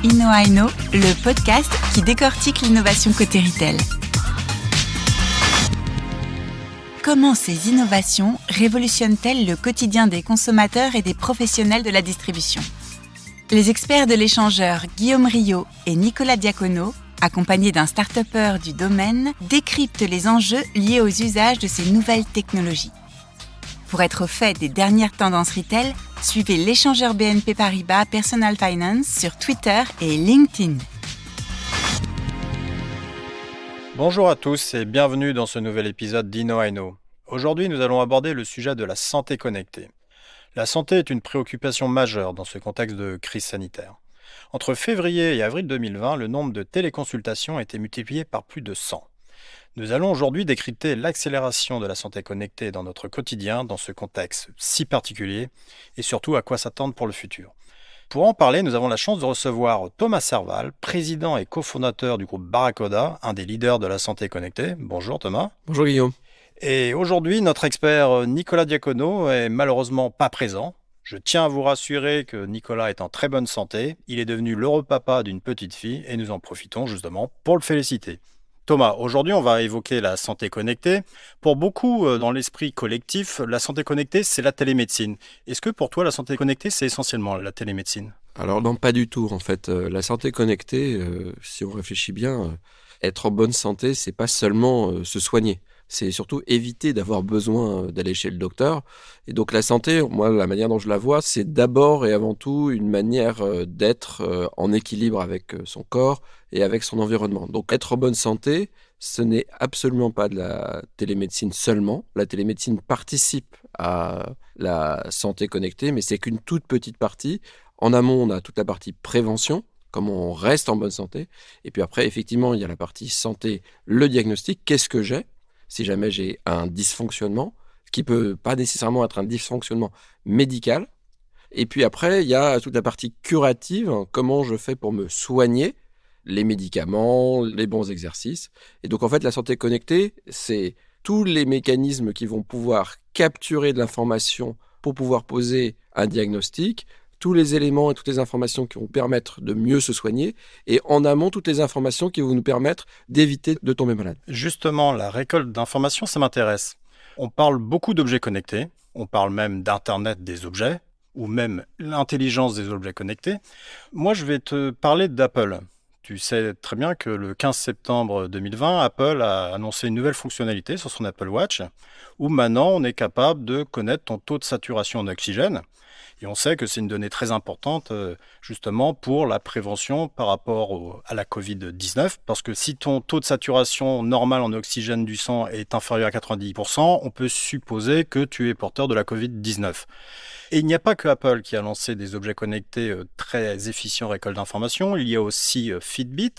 InnoIno, le podcast qui décortique l'innovation côté retail. Comment ces innovations révolutionnent-elles le quotidien des consommateurs et des professionnels de la distribution ? Les experts de l'échangeur Guillaume Rio et Nicolas Diacono, accompagnés d'un start-upper du domaine, décryptent les enjeux liés aux usages de ces nouvelles technologies. Pour être au fait des dernières tendances retail, suivez l'échangeur BNP Paribas Personal Finance sur Twitter et LinkedIn. Bonjour à tous et bienvenue dans ce nouvel épisode d'InnoIno. Aujourd'hui, nous allons aborder le sujet de la santé connectée. La santé est une préoccupation majeure dans ce contexte de crise sanitaire. Entre février et avril 2020, le nombre de téléconsultations a été multiplié par plus de 100. Nous allons aujourd'hui décrypter l'accélération de la santé connectée dans notre quotidien, dans ce contexte si particulier, et surtout à quoi s'attendre pour le futur. Pour en parler, nous avons la chance de recevoir Thomas Serval, président et cofondateur du groupe Barracuda, un des leaders de la santé connectée. Bonjour Thomas. Bonjour Guillaume. Et aujourd'hui, notre expert Nicolas Diacono est malheureusement pas présent. Je tiens à vous rassurer que Nicolas est en très bonne santé. Il est devenu l'heureux papa d'une petite fille et nous en profitons justement pour le féliciter. Thomas, aujourd'hui, on va évoquer la santé connectée. Pour beaucoup, dans l'esprit collectif, la santé connectée, c'est la télémédecine. Est-ce que pour toi, la santé connectée, c'est essentiellement la télémédecine ? Alors non, pas du tout en fait. La santé connectée, si on réfléchit bien, être en bonne santé, c'est pas seulement se soigner. C'est surtout éviter d'avoir besoin d'aller chez le docteur. Et donc la santé, moi, la manière dont je la vois, c'est d'abord et avant tout une manière d'être en équilibre avec son corps et avec son environnement. Donc être en bonne santé, ce n'est absolument pas de la télémédecine seulement. La télémédecine participe à la santé connectée, mais c'est qu'une toute petite partie. En amont, on a toute la partie prévention, comment on reste en bonne santé. Et puis après, effectivement, il y a la partie santé, le diagnostic. Qu'est-ce que j'ai ? Si jamais j'ai un dysfonctionnement, qui peut pas nécessairement être un dysfonctionnement médical. Et puis après, il y a toute la partie curative, comment je fais pour me soigner, les médicaments, les bons exercices. Et donc en fait, la santé connectée, c'est tous les mécanismes qui vont pouvoir capturer de l'information pour pouvoir poser un diagnostic, tous les éléments et toutes les informations qui vont permettre de mieux se soigner, et en amont, toutes les informations qui vont nous permettre d'éviter de tomber malade. Justement, la récolte d'informations, ça m'intéresse. On parle beaucoup d'objets connectés, on parle même d'Internet des objets, ou même l'intelligence des objets connectés. Moi, je vais te parler d'Apple. Tu sais très bien que le 15 septembre 2020, Apple a annoncé une nouvelle fonctionnalité sur son Apple Watch, où maintenant on est capable de connaître ton taux de saturation en oxygène. Et on sait que c'est une donnée très importante justement pour la prévention par rapport à la Covid-19, parce que si ton taux de saturation normal en oxygène du sang est inférieur à 90%, on peut supposer que tu es porteur de la Covid-19. Et il n'y a pas que Apple qui a lancé des objets connectés très efficients en récolte d'informations, il y a aussi Fitbit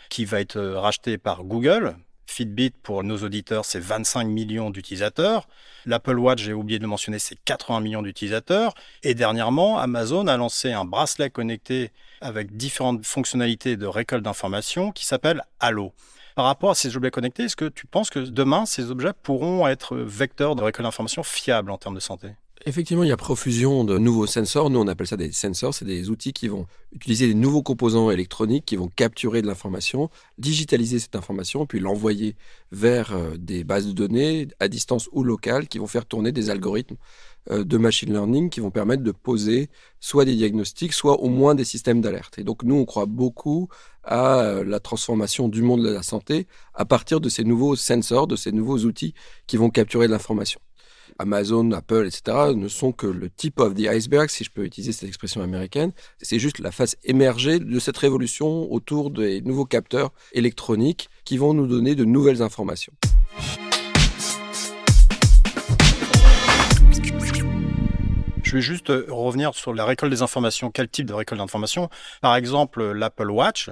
qui va être racheté par Google. Fitbit, pour nos auditeurs, c'est 25 millions d'utilisateurs. L'Apple Watch, j'ai oublié de le mentionner, c'est 80 millions d'utilisateurs. Et dernièrement, Amazon a lancé un bracelet connecté avec différentes fonctionnalités de récolte d'informations qui s'appelle Halo. Par rapport à ces objets connectés, est-ce que tu penses que demain, ces objets pourront être vecteurs de récolte d'informations fiables en termes de santé ? Effectivement, il y a profusion de nouveaux sensors. Nous, on appelle ça des sensors. C'est des outils qui vont utiliser des nouveaux composants électroniques qui vont capturer de l'information, digitaliser cette information, puis l'envoyer vers des bases de données à distance ou locales qui vont faire tourner des algorithmes de machine learning qui vont permettre de poser soit des diagnostics, soit au moins des systèmes d'alerte. Et donc, nous, on croit beaucoup à la transformation du monde de la santé à partir de ces nouveaux sensors, de ces nouveaux outils qui vont capturer de l'information. Amazon, Apple, etc. ne sont que le tip of the iceberg, si je peux utiliser cette expression américaine. C'est juste la face émergée de cette révolution autour des nouveaux capteurs électroniques qui vont nous donner de nouvelles informations. Je vais juste revenir sur la récolte des informations. Quel type de récolte d'informations ? Par exemple, l'Apple Watch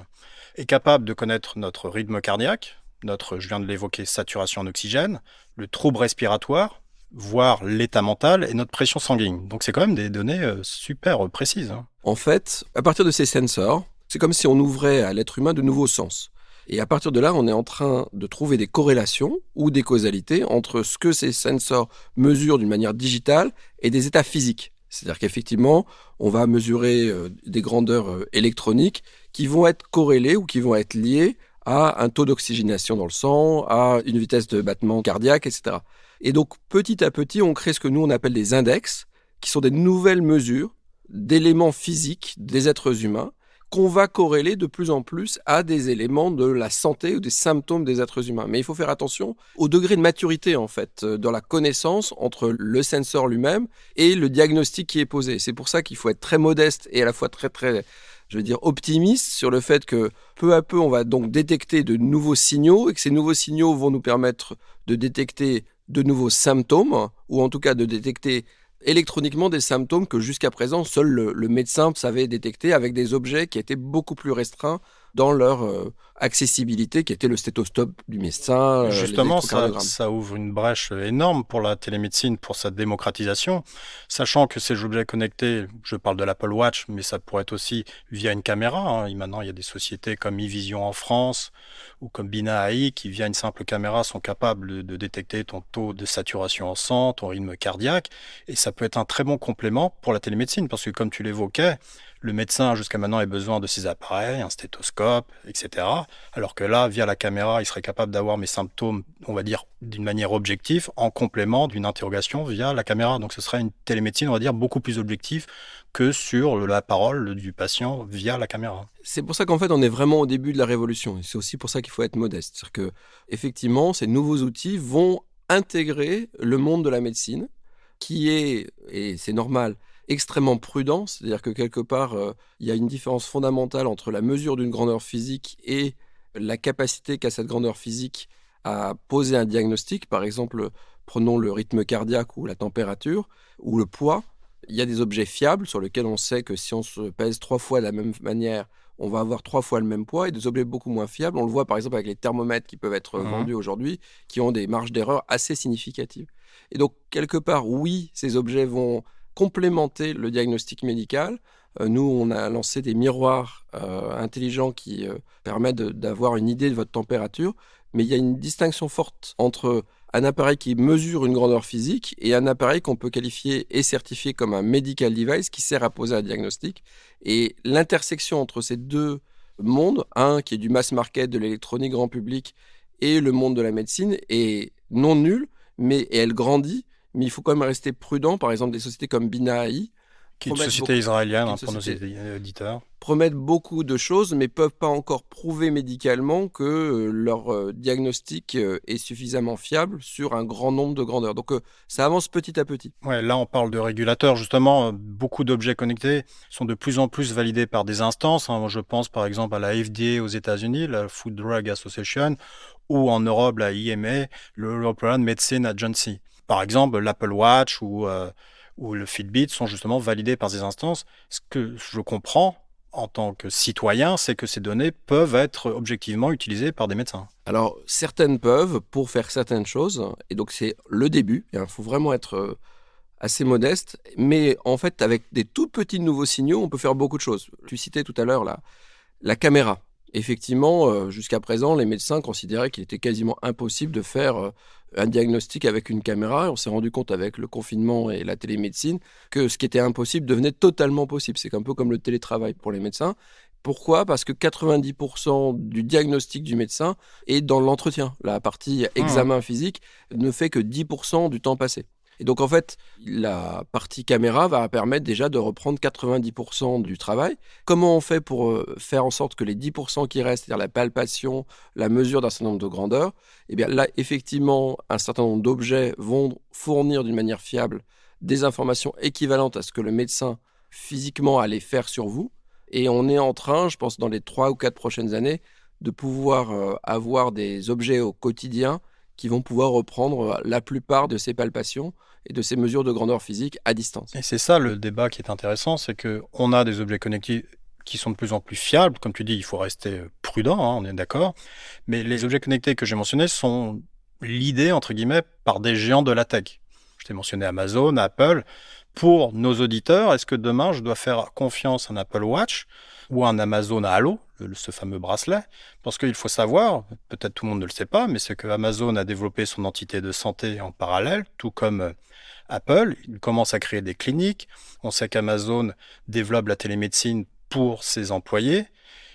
est capable de connaître notre rythme cardiaque, je viens de l'évoquer, saturation en oxygène, le trouble respiratoire, voire l'état mental et notre pression sanguine. Donc c'est quand même des données super précises. En fait, à partir de ces sensors, c'est comme si on ouvrait à l'être humain de nouveaux sens. Et à partir de là, on est en train de trouver des corrélations ou des causalités entre ce que ces sensors mesurent d'une manière digitale et des états physiques. C'est-à-dire qu'effectivement, on va mesurer des grandeurs électroniques qui vont être corrélées ou qui vont être liées à un taux d'oxygénation dans le sang, à une vitesse de battement cardiaque, etc. Et donc, petit à petit, on crée ce que nous, on appelle des index, qui sont des nouvelles mesures d'éléments physiques des êtres humains qu'on va corréler de plus en plus à des éléments de la santé ou des symptômes des êtres humains. Mais il faut faire attention au degré de maturité, en fait, dans la connaissance entre le sensor lui-même et le diagnostic qui est posé. C'est pour ça qu'il faut être très modeste et à la fois très, très, je veux dire, optimiste sur le fait que peu à peu, on va donc détecter de nouveaux signaux et que ces nouveaux signaux vont nous permettre de détecter de nouveaux symptômes, ou en tout cas de détecter électroniquement des symptômes que jusqu'à présent, seul le médecin savait détecter avec des objets qui étaient beaucoup plus restreints dans leur accessibilité, qui était le stéthoscope du médecin, les Justement, électrocardiogrammes. ça ouvre une brèche énorme pour la télémédecine, pour sa démocratisation, sachant que ces objets connectés, je parle de l'Apple Watch, mais ça pourrait être aussi via une caméra, hein. Et maintenant, il y a des sociétés comme eVision en France ou comme Bina AI qui, via une simple caméra, sont capables de détecter ton taux de saturation en sang, ton rythme cardiaque, et ça peut être un très bon complément pour la télémédecine, parce que comme tu l'évoquais, le médecin, jusqu'à maintenant, a besoin de ces appareils, un stéthoscope, etc. Alors que là, via la caméra, il serait capable d'avoir mes symptômes, on va dire, d'une manière objective, en complément d'une interrogation via la caméra. Donc ce serait une télémédecine, on va dire, beaucoup plus objective que sur la parole du patient via la caméra. C'est pour ça qu'en fait, on est vraiment au début de la révolution. Et c'est aussi pour ça qu'il faut être modeste. C'est-à-dire que, effectivement, ces nouveaux outils vont intégrer le monde de la médecine, qui est, et c'est normal, extrêmement prudent. C'est-à-dire que quelque part, il y a une différence fondamentale entre la mesure d'une grandeur physique et la capacité qu'a cette grandeur physique à poser un diagnostic. Par exemple, prenons le rythme cardiaque ou la température ou le poids. Il y a des objets fiables sur lesquels on sait que si on se pèse 3 fois de la même manière, on va avoir 3 fois le même poids, et des objets beaucoup moins fiables. On le voit par exemple avec les thermomètres qui peuvent être vendus aujourd'hui, qui ont des marges d'erreur assez significatives. Et donc, quelque part, oui, ces objets vont complémenter le diagnostic médical. Nous, on a lancé des miroirs intelligents qui permettent d'avoir une idée de votre température, mais il y a une distinction forte entre un appareil qui mesure une grandeur physique et un appareil qu'on peut qualifier et certifier comme un medical device qui sert à poser un diagnostic. Et l'intersection entre ces deux mondes, un qui est du mass market, de l'électronique grand public, et le monde de la médecine, est non nulle, mais elle grandit. Mais il faut quand même rester prudent. Par exemple, des sociétés comme Bina AI, Qui est une société israélienne, pour nos auditeurs. Promettent beaucoup de choses, mais peuvent pas encore prouver médicalement que leur diagnostic est suffisamment fiable sur un grand nombre de grandeurs. Donc ça avance petit à petit. Ouais, là, on parle de régulateurs. Justement, beaucoup d'objets connectés sont de plus en plus validés par des instances. Moi, je pense par exemple à la FDA aux États-Unis, la Food Drug Association, ou en Europe, la EMA, l'European Medicine Agency. Par exemple, l'Apple Watch ou le Fitbit sont justement validés par ces instances. Ce que je comprends en tant que citoyen, c'est que ces données peuvent être objectivement utilisées par des médecins. Alors, certaines peuvent pour faire certaines choses, et donc c'est le début. Il faut vraiment être assez modeste, mais en fait, avec des tout petits nouveaux signaux, on peut faire beaucoup de choses. Tu citais tout à l'heure la caméra. Effectivement, jusqu'à présent, les médecins considéraient qu'il était quasiment impossible de faire un diagnostic avec une caméra. Et on s'est rendu compte avec le confinement et la télémédecine que ce qui était impossible devenait totalement possible. C'est un peu comme le télétravail pour les médecins. Pourquoi ? Parce que 90% du diagnostic du médecin est dans l'entretien. La partie examen physique ne fait que 10% du temps passé. Et donc, en fait, la partie caméra va permettre déjà de reprendre 90% du travail. Comment on fait pour faire en sorte que les 10% qui restent, c'est-à-dire la palpation, la mesure d'un certain nombre de grandeurs, eh bien là, effectivement, un certain nombre d'objets vont fournir d'une manière fiable des informations équivalentes à ce que le médecin physiquement allait faire sur vous. Et on est en train, je pense, dans les 3 ou 4 prochaines années, de pouvoir avoir des objets au quotidien qui vont pouvoir reprendre la plupart de ces palpations et de ces mesures de grandeur physique à distance. Et c'est ça le débat qui est intéressant, c'est qu'on a des objets connectés qui sont de plus en plus fiables. Comme tu dis, il faut rester prudent, on est d'accord. Mais les objets connectés que j'ai mentionnés sont l'idée, entre guillemets, par des géants de la tech. Je t'ai mentionné Amazon, Apple, Pour nos auditeurs, est-ce que demain, je dois faire confiance à un Apple Watch ou à un Amazon Halo, ce fameux bracelet? Parce qu'il faut savoir, peut-être tout le monde ne le sait pas, mais c'est que Amazon a développé son entité de santé en parallèle, tout comme Apple. Il commence à créer des cliniques. On sait qu'Amazon développe la télémédecine pour ses employés.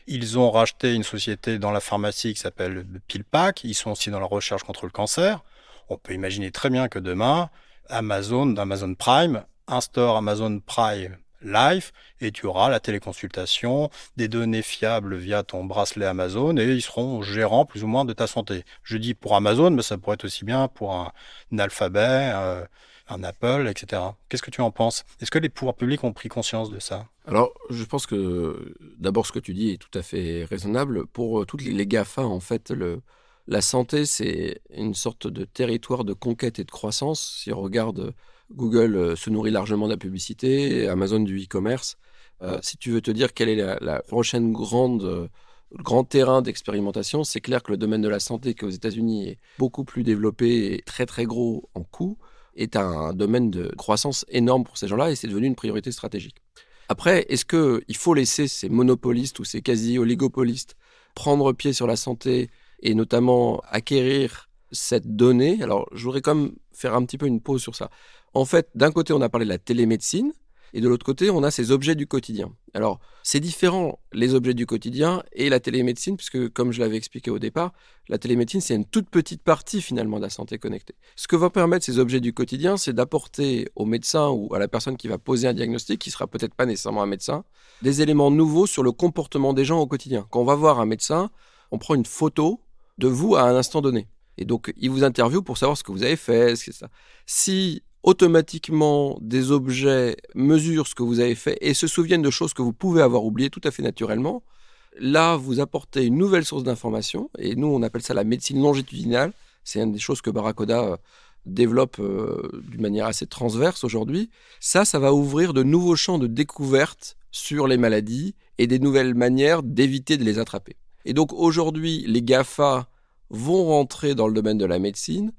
Ils ont racheté une société dans la pharmacie qui s'appelle PillPack. Ils sont aussi dans la recherche contre le cancer. On peut imaginer très bien que demain, Amazon Prime instaure Amazon Prime Life et tu auras la téléconsultation, des données fiables via ton bracelet Amazon et ils seront gérants plus ou moins de ta santé. Je dis pour Amazon, mais ça pourrait être aussi bien pour un Alphabet, un Apple, etc. Qu'est-ce que tu en penses? Est-ce que les pouvoirs publics ont pris conscience de ça? Alors, je pense que d'abord, ce que tu dis est tout à fait raisonnable. Pour toutes les GAFA, en fait, la santé, c'est une sorte de territoire de conquête et de croissance. Si on regarde, Google se nourrit largement de la publicité, Amazon du e-commerce. Si tu veux te dire quelle est la prochaine grand terrain d'expérimentation, c'est clair que le domaine de la santé, qui aux États-Unis est beaucoup plus développé et très très gros en coût, est un domaine de croissance énorme pour ces gens-là et c'est devenu une priorité stratégique. Après, est-ce qu'il faut laisser ces monopolistes ou ces quasi-oligopolistes prendre pied sur la santé et notamment acquérir cette donnée? Alors, je voudrais quand même faire un petit peu une pause sur ça. En fait, d'un côté, on a parlé de la télémédecine et de l'autre côté, on a ces objets du quotidien. Alors, c'est différent, les objets du quotidien et la télémédecine, puisque comme je l'avais expliqué au départ, la télémédecine, c'est une toute petite partie finalement de la santé connectée. Ce que va permettre ces objets du quotidien, c'est d'apporter au médecin ou à la personne qui va poser un diagnostic, qui ne sera peut-être pas nécessairement un médecin, des éléments nouveaux sur le comportement des gens au quotidien. Quand on va voir un médecin, on prend une photo de vous à un instant donné. Et donc, il vous interviewe pour savoir ce que vous avez fait, ce que c'est ça. Si automatiquement, des objets mesurent ce que vous avez fait et se souviennent de choses que vous pouvez avoir oubliées tout à fait naturellement, là, vous apportez une nouvelle source d'information. Et nous, on appelle ça la médecine longitudinale. C'est une des choses que Barracoda développe d'une manière assez transverse aujourd'hui. Ça va ouvrir de nouveaux champs de découverte sur les maladies et des nouvelles manières d'éviter de les attraper. Et donc, aujourd'hui, les GAFA vont rentrer dans le domaine de la médecine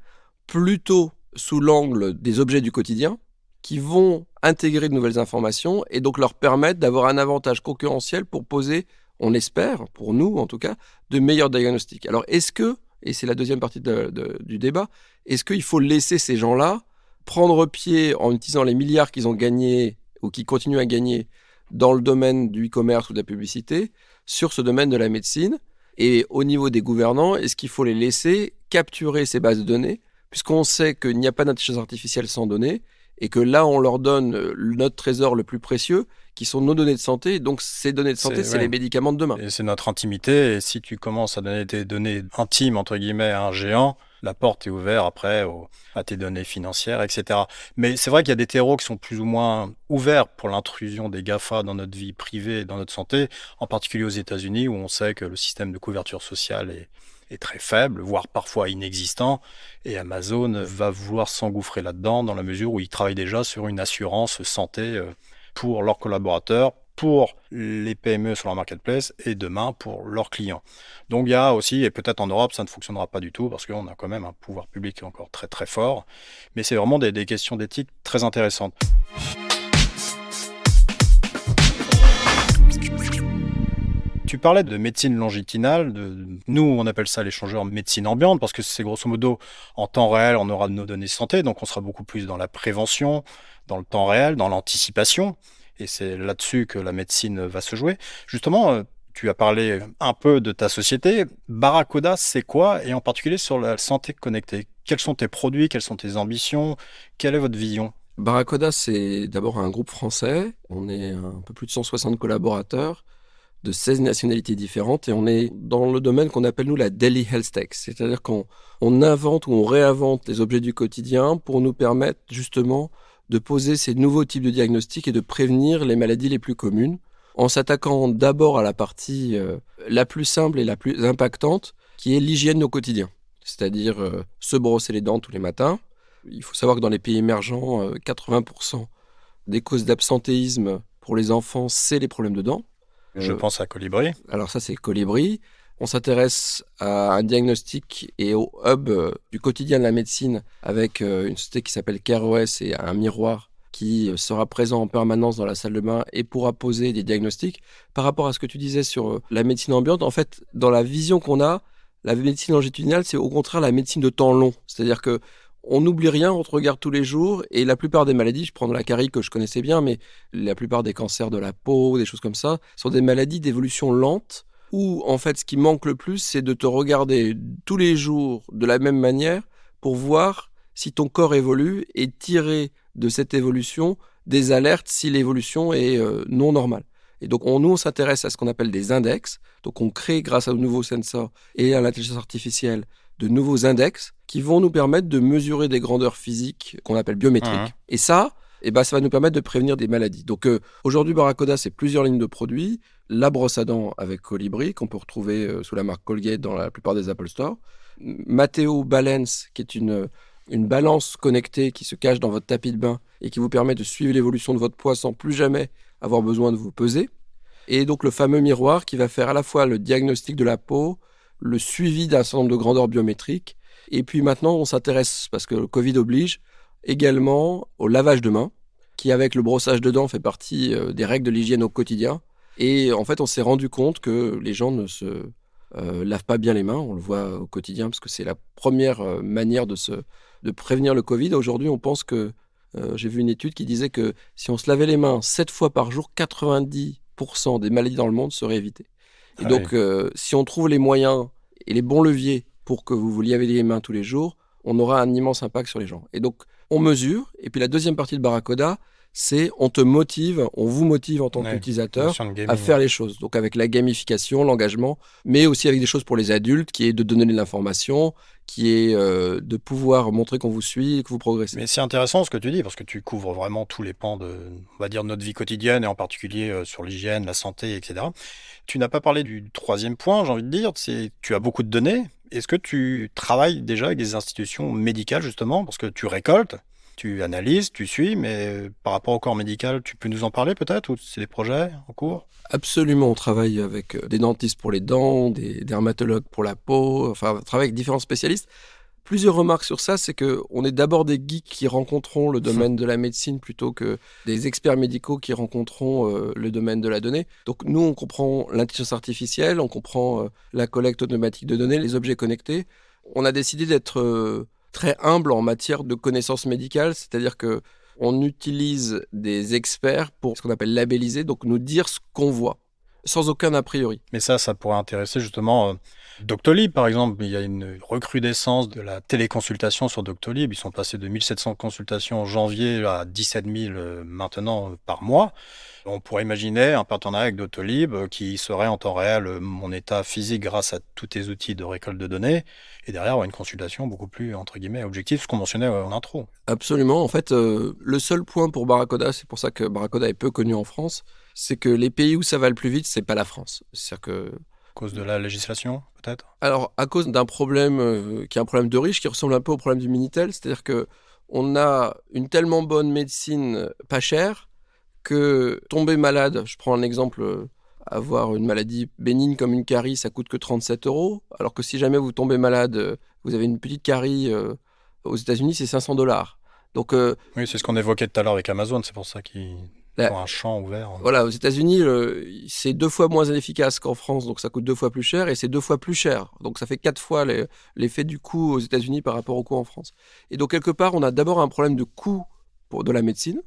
plutôt sous l'angle des objets du quotidien qui vont intégrer de nouvelles informations et donc leur permettre d'avoir un avantage concurrentiel pour poser, on espère, pour nous en tout cas, de meilleurs diagnostics. Alors est-ce que, et c'est la deuxième partie du débat, est-ce qu'il faut laisser ces gens-là prendre pied en utilisant les milliards qu'ils ont gagnés ou qui continuent à gagner dans le domaine du e-commerce ou de la publicité sur ce domaine de la médecine? Et au niveau des gouvernants, est-ce qu'il faut les laisser capturer ces bases de données puisqu'on sait qu'il n'y a pas d'intelligence artificielle sans données, et que là, on leur donne notre trésor le plus précieux, qui sont nos données de santé. Donc, ces données de santé, c'est les médicaments de demain. Et c'est notre intimité, et si tu commences à donner tes données intimes, entre guillemets, à un géant, la porte est ouverte après à tes données financières, etc. Mais c'est vrai qu'il y a des terreaux qui sont plus ou moins ouverts pour l'intrusion des GAFA dans notre vie privée et dans notre santé, en particulier aux États-Unis, où on sait que le système de couverture sociale est très faible, voire parfois inexistant, et Amazon va vouloir s'engouffrer là-dedans dans la mesure où ils travaillent déjà sur une assurance santé pour leurs collaborateurs, pour les PME sur leur marketplace et demain pour leurs clients. Donc il y a aussi, et peut-être en Europe ça ne fonctionnera pas du tout parce qu'on a quand même un pouvoir public encore très très fort, mais c'est vraiment des questions d'éthique très intéressantes. Tu parlais de médecine longitudinale, nous on appelle ça l'échangeur médecine ambiante parce que c'est grosso modo en temps réel on aura nos données santé, donc on sera beaucoup plus dans la prévention, dans le temps réel, dans l'anticipation, et c'est là-dessus que la médecine va se jouer. Justement, tu as parlé un peu de ta société, Barracoda c'est quoi, et en particulier sur la santé connectée? Quels sont tes produits, quelles sont tes ambitions, quelle est votre vision? Barracoda c'est d'abord un groupe français, on est un peu plus de 160 collaborateurs, de 16 nationalités différentes et on est dans le domaine qu'on appelle nous la Daily Health Tech, c'est-à-dire qu'on invente ou on réinvente les objets du quotidien pour nous permettre justement de poser ces nouveaux types de diagnostics et de prévenir les maladies les plus communes en s'attaquant d'abord à la partie la plus simple et la plus impactante qui est l'hygiène au quotidien, c'est-à-dire se brosser les dents tous les matins. Il faut savoir que dans les pays émergents, 80% des causes d'absentéisme pour les enfants, c'est les problèmes de dents. Je pense à Colibri. Alors ça, c'est Colibri. On s'intéresse à un diagnostic et au hub du quotidien de la médecine avec une société qui s'appelle CareOS et un miroir qui sera présent en permanence dans la salle de bain et pourra poser des diagnostics. Par rapport à ce que tu disais sur la médecine ambiante, en fait, dans la vision qu'on a, la médecine longitudinale, c'est au contraire la médecine de temps long. C'est-à-dire que on n'oublie rien, on te regarde tous les jours, et la plupart des maladies, je prends de la carie que je connaissais bien, mais la plupart des cancers de la peau, des choses comme ça, sont des maladies d'évolution lente, où en fait ce qui manque le plus, c'est de te regarder tous les jours de la même manière pour voir si ton corps évolue et tirer de cette évolution des alertes si l'évolution est non normale. Et donc nous, on s'intéresse à ce qu'on appelle des index. Donc on crée grâce aux nouveaux sensors et à l'intelligence artificielle de nouveaux index qui vont nous permettre de mesurer des grandeurs physiques qu'on appelle biométriques. Et ça, ça va nous permettre de prévenir des maladies. Donc aujourd'hui, Barracuda, c'est plusieurs lignes de produits. La brosse à dents avec Colibri, qu'on peut retrouver sous la marque Colgate dans la plupart des Apple Store. Matteo Balance, qui est une balance connectée qui se cache dans votre tapis de bain et qui vous permet de suivre l'évolution de votre poids sans plus jamais avoir besoin de vous peser. Et donc le fameux miroir qui va faire à la fois le diagnostic de la peau, le suivi d'un certain nombre de grandeurs biométriques. Et puis maintenant, on s'intéresse, parce que le Covid oblige, également au lavage de mains, qui avec le brossage de dents fait partie des règles de l'hygiène au quotidien. Et en fait, on s'est rendu compte que les gens ne se lavent pas bien les mains. On le voit au quotidien, parce que c'est la première manière de prévenir le Covid. Aujourd'hui, on pense que, j'ai vu une étude qui disait que si on se lavait les mains 7 fois par jour, 90% des maladies dans le monde seraient évitées. Et donc, si on trouve les moyens et les bons leviers pour que vous vous laviez les mains tous les jours, on aura un immense impact sur les gens. Et donc, on mesure. Et puis, la deuxième partie de Barracuda, c'est on vous motive en tant qu'utilisateur à faire les choses. Donc, avec la gamification, l'engagement, mais aussi avec des choses pour les adultes, qui est de donner de l'information, qui est de pouvoir montrer qu'on vous suit et que vous progressez. Mais c'est intéressant ce que tu dis, parce que tu couvres vraiment tous les pans de, on va dire, notre vie quotidienne, et en particulier sur l'hygiène, la santé, etc. Tu n'as pas parlé du troisième point, j'ai envie de dire, c'est tu as beaucoup de données. Est-ce que tu travailles déjà avec des institutions médicales, justement, parce que tu récoltes, tu analyses, tu suis, mais par rapport au corps médical, tu peux nous en parler peut-être, ou c'est des projets en cours ? Absolument, on travaille avec des dentistes pour les dents, des dermatologues pour la peau, enfin on travaille avec différents spécialistes. Plusieurs remarques sur ça, c'est qu'on est d'abord des geeks qui rencontrons le domaine de la médecine plutôt que des experts médicaux qui rencontrons le domaine de la donnée. Donc nous, on comprend l'intelligence artificielle, on comprend la collecte automatique de données, les objets connectés. On a décidé d'être très humble en matière de connaissances médicales, c'est-à-dire que on utilise des experts pour ce qu'on appelle labelliser, donc nous dire ce qu'on voit, sans aucun a priori. Mais ça pourrait intéresser justement Doctolib, par exemple. Il y a une recrudescence de la téléconsultation sur Doctolib. Ils sont passés de 1700 consultations en janvier à 17 000 maintenant par mois. On pourrait imaginer un partenariat avec Doctolib qui serait en temps réel mon état physique grâce à tous tes outils de récolte de données, et derrière avoir une consultation beaucoup plus, entre guillemets, objective, ce qu'on mentionnait en intro. Absolument. En fait, le seul point pour Barracuda, c'est pour ça que Barracuda est peu connu en France, c'est que les pays où ça va le plus vite, c'est pas la France. C'est-à-dire que... À cause de la législation, peut-être ? Alors, à cause d'un problème qui est un problème de riche, qui ressemble un peu au problème du Minitel, c'est-à-dire qu'on a une tellement bonne médecine pas chère que tomber malade, je prends un exemple, avoir une maladie bénigne comme une carie, ça coûte que 37 €, alors que si jamais vous tombez malade, vous avez une petite carie aux États-Unis, c'est $500. Donc, oui, c'est ce qu'on évoquait tout à l'heure avec Amazon, c'est pour ça qu'ils ont un champ ouvert. Voilà, aux États-Unis, c'est 2 fois moins efficace qu'en France, donc ça coûte 2 fois plus cher, et c'est 2 fois plus cher. Donc ça fait 4 fois l'effet du coût aux États-Unis par rapport au coût en France. Et donc quelque part, on a d'abord un problème de coût de la médecine.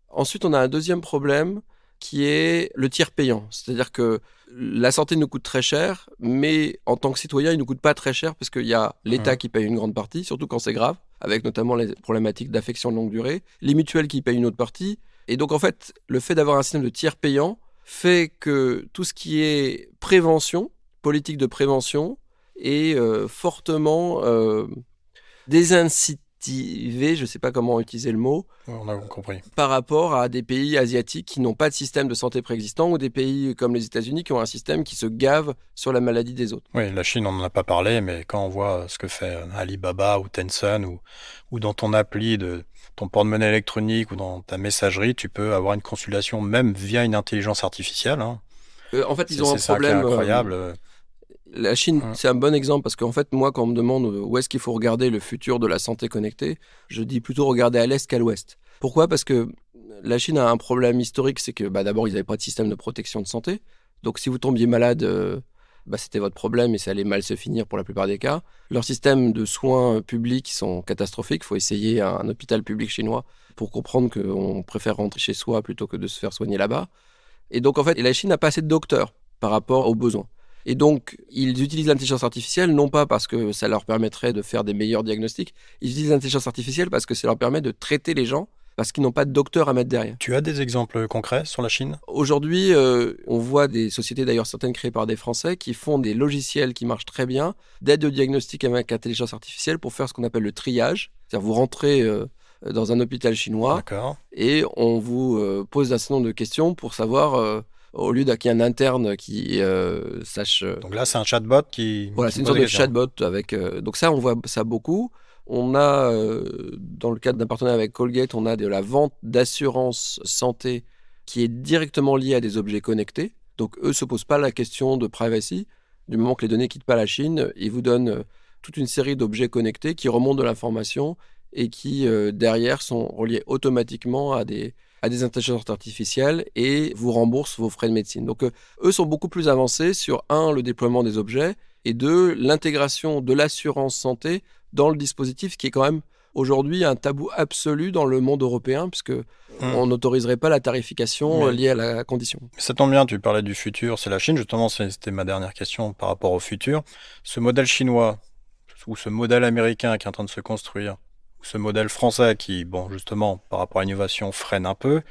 Ensuite, on a un deuxième problème qui est le tiers payant. C'est-à-dire que la santé nous coûte très cher, mais en tant que citoyen, il ne nous coûte pas très cher parce qu'il y a l'État qui paye une grande partie, surtout quand c'est grave, avec notamment les problématiques d'affection de longue durée, les mutuelles qui payent une autre partie. Et donc, en fait, le fait d'avoir un système de tiers payant fait que tout ce qui est prévention, politique de prévention, est fortement désincité. Je ne sais pas comment utiliser le mot, on a compris. Par rapport à des pays asiatiques qui n'ont pas de système de santé préexistant ou des pays comme les États-Unis qui ont un système qui se gave sur la maladie des autres. Oui, la Chine, on n'en a pas parlé, mais quand on voit ce que fait Alibaba ou Tencent ou dans ton appli de ton porte-monnaie électronique ou dans ta messagerie, tu peux avoir une consultation même via une intelligence artificielle. Hein. En fait, ils ont un problème incroyable. La Chine, c'est un bon exemple parce qu'en fait, moi, quand on me demande où est-ce qu'il faut regarder le futur de la santé connectée, je dis plutôt regarder à l'est qu'à l'ouest. Pourquoi ? Parce que La Chine a un problème historique, c'est que d'abord, ils n'avaient pas de système de protection de santé. Donc, si vous tombiez malade, c'était votre problème et ça allait mal se finir pour la plupart des cas. Leurs systèmes de soins publics sont catastrophiques. Il faut essayer un hôpital public chinois pour comprendre qu'on préfère rentrer chez soi plutôt que de se faire soigner là-bas. Et donc, en fait, la Chine n'a pas assez de docteurs par rapport aux besoins. Et donc, ils utilisent l'intelligence artificielle, non pas parce que ça leur permettrait de faire des meilleurs diagnostics, ils utilisent l'intelligence artificielle parce que ça leur permet de traiter les gens, parce qu'ils n'ont pas de docteur à mettre derrière. Tu as des exemples concrets sur la Chine ? Aujourd'hui, on voit des sociétés, d'ailleurs certaines créées par des Français, qui font des logiciels qui marchent très bien, d'aide au diagnostic avec intelligence artificielle pour faire ce qu'on appelle le triage. C'est-à-dire vous rentrez dans un hôpital chinois et on vous pose un certain nombre de questions pour savoir... au lieu qu'il y ait un interne qui sache... Donc là, c'est un chatbot qui... Voilà, c'est une sorte de chatbot. Donc ça, on voit ça beaucoup. On a, dans le cadre d'un partenariat avec Colgate, on a de la vente d'assurance santé qui est directement liée à des objets connectés. Donc eux ne se posent pas la question de privacy. Du moment que les données ne quittent pas la Chine, ils vous donnent toute une série d'objets connectés qui remontent de l'information et qui, derrière, sont reliés automatiquement à des intelligences artificielles et vous remboursent vos frais de médecine. Donc, eux sont beaucoup plus avancés sur, le déploiement des objets et l'intégration de l'assurance santé dans le dispositif, qui est quand même aujourd'hui un tabou absolu dans le monde européen, puisque on n'autoriserait pas la tarification liée à la condition. Ça tombe bien, tu parlais du futur, c'est la Chine. Justement, c'était ma dernière question par rapport au futur. Ce modèle chinois ou ce modèle américain qui est en train de se construire, ce modèle français qui, justement, par rapport à l'innovation, freine un peu.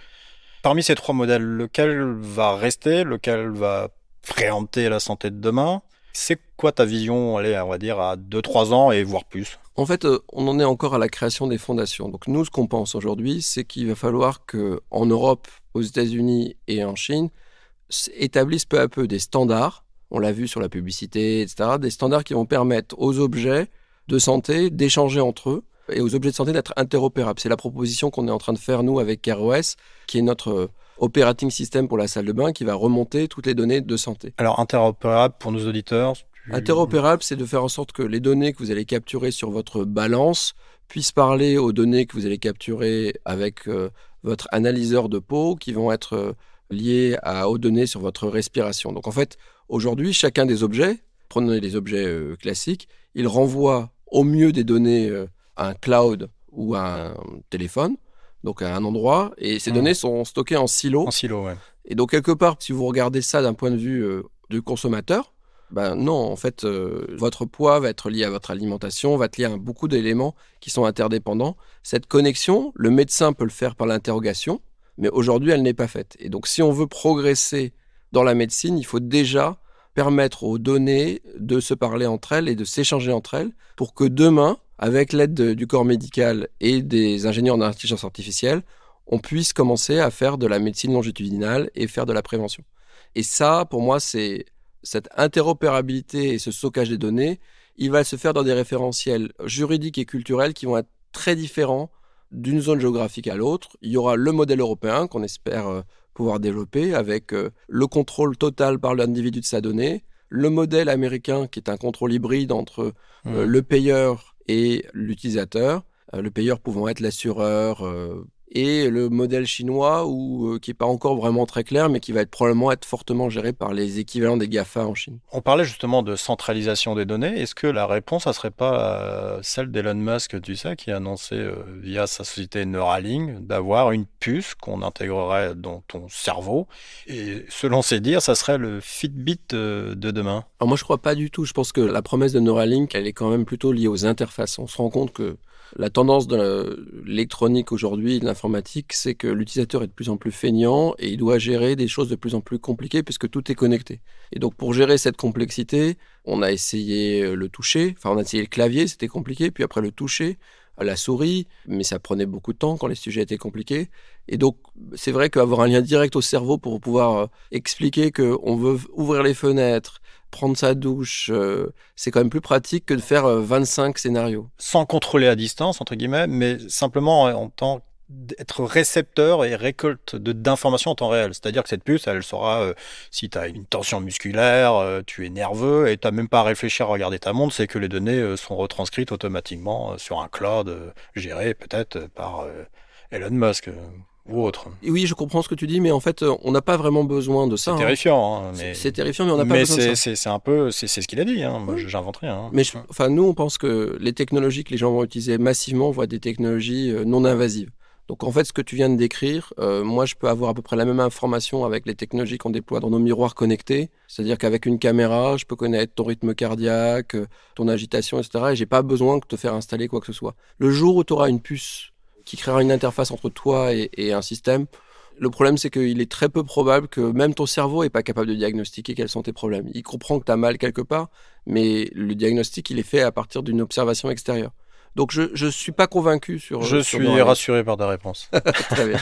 Parmi ces trois modèles, lequel va rester, lequel va préempter la santé de demain ? C'est quoi ta vision, allez, on va dire, à 2-3 ans et voire plus ? En fait, on en est encore à la création des fondations. Donc nous, ce qu'on pense aujourd'hui, c'est qu'il va falloir qu'en Europe, aux États-Unis et en Chine, établissent peu à peu des standards, on l'a vu sur la publicité, etc., des standards qui vont permettre aux objets de santé d'échanger entre eux, et aux objets de santé d'être interopérables. C'est la proposition qu'on est en train de faire, nous, avec CareOS, qui est notre operating system pour la salle de bain, qui va remonter toutes les données de santé. Alors, interopérable pour nos auditeurs Interopérable, c'est de faire en sorte que les données que vous allez capturer sur votre balance puissent parler aux données que vous allez capturer avec votre analyseur de peau, qui vont être liées aux données sur votre respiration. Donc, en fait, aujourd'hui, chacun des objets, prenez les objets classiques, ils renvoient au mieux des données à un cloud ou à un téléphone, donc à un endroit, et ces données sont stockées en silo. En silo, ouais. Et donc, quelque part, si vous regardez ça d'un point de vue du consommateur, non, en fait, votre poids va être lié à votre alimentation, va être lié à beaucoup d'éléments qui sont interdépendants. Cette connexion, le médecin peut le faire par l'interrogation, mais aujourd'hui, elle n'est pas faite. Et donc, si on veut progresser dans la médecine, il faut déjà permettre aux données de se parler entre elles et de s'échanger entre elles pour que demain, avec l'aide du corps médical et des ingénieurs d'intelligence artificielle, on puisse commencer à faire de la médecine longitudinale et faire de la prévention. Et ça, pour moi, c'est cette interopérabilité et ce stockage des données, il va se faire dans des référentiels juridiques et culturels qui vont être très différents d'une zone géographique à l'autre. Il y aura le modèle européen qu'on espère pouvoir développer avec le contrôle total par l'individu de sa donnée, le modèle américain qui est un contrôle hybride entre le payeur et l'utilisateur, le payeur pouvant être l'assureur, et le modèle chinois qui n'est pas encore vraiment très clair, mais qui va probablement être fortement géré par les équivalents des GAFA en Chine. On parlait justement de centralisation des données. Est-ce que la réponse, ça ne serait pas celle d'Elon Musk, tu sais, qui a annoncé via sa société Neuralink d'avoir une puce qu'on intégrerait dans ton cerveau, et selon ses dires, ça serait le Fitbit de demain? Alors moi, je ne crois pas du tout. Je pense que la promesse de Neuralink, elle est quand même plutôt liée aux interfaces. On se rend compte que la tendance de l'électronique aujourd'hui, de l'informatique, c'est que l'utilisateur est de plus en plus feignant et il doit gérer des choses de plus en plus compliquées puisque tout est connecté. Et donc, pour gérer cette complexité, on a essayé le toucher, on a essayé le clavier, c'était compliqué, puis après le toucher, la souris, mais ça prenait beaucoup de temps quand les sujets étaient compliqués. Et donc, c'est vrai qu'avoir un lien direct au cerveau pour pouvoir expliquer qu'on veut ouvrir les fenêtres, prendre sa douche, c'est quand même plus pratique que de faire 25 scénarios. Sans contrôler à distance, entre guillemets, mais simplement en tant d'être récepteur et récolte d'informations en temps réel. C'est-à-dire que cette puce, elle saura si tu as une tension musculaire, tu es nerveux et tu n'as même pas à réfléchir à regarder ta montre, c'est que les données sont retranscrites automatiquement sur un cloud géré peut-être par Elon Musk. ou autre. Et oui, je comprends ce que tu dis, mais en fait, on n'a pas vraiment besoin de ça. C'est terrifiant. Mais... C'est terrifiant, mais on n'a pas besoin de ça. C'est un peu, c'est ce qu'il a dit. Moi, j'invente rien. Mais nous, on pense que les technologies que les gens vont utiliser massivement vont être des technologies non invasives. Donc en fait, ce que tu viens de décrire, moi je peux avoir à peu près la même information avec les technologies qu'on déploie dans nos miroirs connectés. C'est-à-dire qu'avec une caméra, je peux connaître ton rythme cardiaque, ton agitation, etc. Et j'ai pas besoin de te faire installer quoi que ce soit. Le jour où tu auras une puce qui créera une interface entre toi et un système, le problème c'est qu'il est très peu probable que même ton cerveau n'est pas capable de diagnostiquer quels sont tes problèmes. Il comprend que tu as mal quelque part, mais le diagnostic il est fait à partir d'une observation extérieure. Donc je suis pas convaincu sur... Je suis rassuré par ta réponse. Très bien.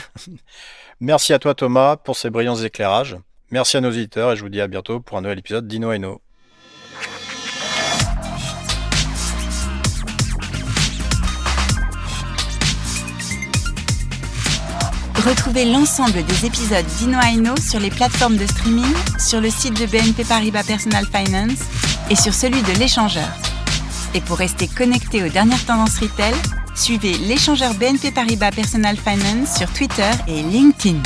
Merci à toi Thomas pour ces brillants éclairages. Merci à nos auditeurs et je vous dis à bientôt pour un nouvel épisode d'Inno&No. Retrouvez l'ensemble des épisodes d'Inno&No sur les plateformes de streaming, sur le site de BNP Paribas Personal Finance et sur celui de l'échangeur. Et pour rester connecté aux dernières tendances retail, suivez l'échangeur BNP Paribas Personal Finance sur Twitter et LinkedIn.